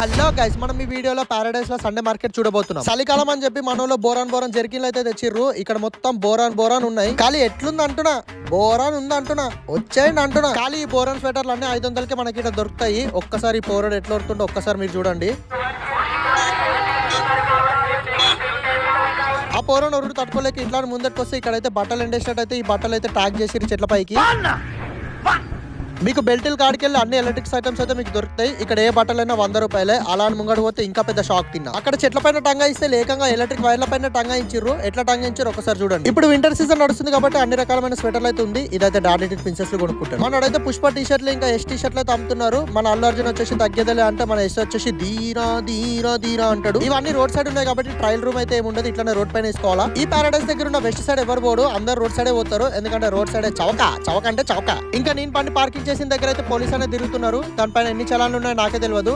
Hello guys, మనం ఈ వీడియోలో పారాడైస్ లో సండే మార్కెట్ చూడబోతున్నాం. చలికాలం అని చెప్పి మనలో బోరాన్ జెర్కిన్లు అయితే తెచ్చిర్రు. ఇక్కడ మొత్తం బోరాన్ ఉన్నాయి. ఖాళీ ఎట్లుంది అంటున్నా, బోరాన్ ఉంది అంటున్నా, వచ్చేయండి అంటున్నా. ఖాళీ ఈ బోరాన్ స్వెటర్లు అన్ని 500కి మనకి ఇక్కడ దొరుకుతాయి. ఒక్కసారి ఈ పోరాడు ఎట్లా వస్తుందో ఒక్కసారి మీరు చూడండి. ఆ పోరాడు ఒరుడు తట్టుకోలేక ఇట్లా ముందరికి వస్తే ఇక్కడైతే బట్టలు ఎండేసినట్టయితే ఈ బట్టలు అయితే ట్యాగ్ చేసి చెట్ల పైకి. మీకు బెల్టిల్ కాడికెళ్ళి అన్ని ఎలక్ట్రిక్స్ ఐటమ్స్ అయితే మీకు దొరుకుతాయి. ఇక్కడ ఏ బట్టలైనా 100 రూపాయలే. అలా ముంగడు పోతే ఇంకా పెద్ద షాక్ తిన్నా. అక్కడ చెట్ల పైన టంగా ఇస్తే లేకంగా ఎలక్ట్రిక్ వైర్ల పైన టంగా ఇచ్చిర్రు. ఎట్లా టంగా ఇచ్చారు ఒకసారి చూడండి. ఇప్పుడు వింటర్ సీజన్ నడుస్తుంది కాబట్టి అన్ని రకాలమైన స్వెటర్లు అయితే ఉంది. ఇదైతే డాడీ ప్రిన్సెస్ కొనుక్కుంటారు. మనడైతే పుష్ప టీ షర్ట్లు ఇంకా ఎస్ టీ షర్ట్లు అయితే అమ్ముతున్నారు. మన అల్లు అర్జున్ వచ్చేసి తగ్గేదలే అంటే మన ఎస్ వచ్చేసి ధీరా ధీరా ధీరా అంటాడు. ఇవన్నీ రోడ్ సైడ్ ఉన్నాయి కాబట్టి ట్రయల్ రూమ్ అయితే ఏముండదు. ఇట్లానే రోడ్ పైన వేసుకోవాలా. ఈ పారాడైస్ దగ్గర ఉన్న వెస్ట్ సైడ్ ఎవరు పోడు, అందరు రోడ్ సైడే పోతారు. ఎందుకంటే రోడ్ సైడ్ చవక అంటే చవక. ఇంకా నేను పండి పార్కింగ్ చేసిన దగ్గర అయితే పోలీస్ అనేది తిరుగుతున్నారు. దానిపైన ఎన్ని చలాన్లు ఉన్నాయో నాకే తెలియదు.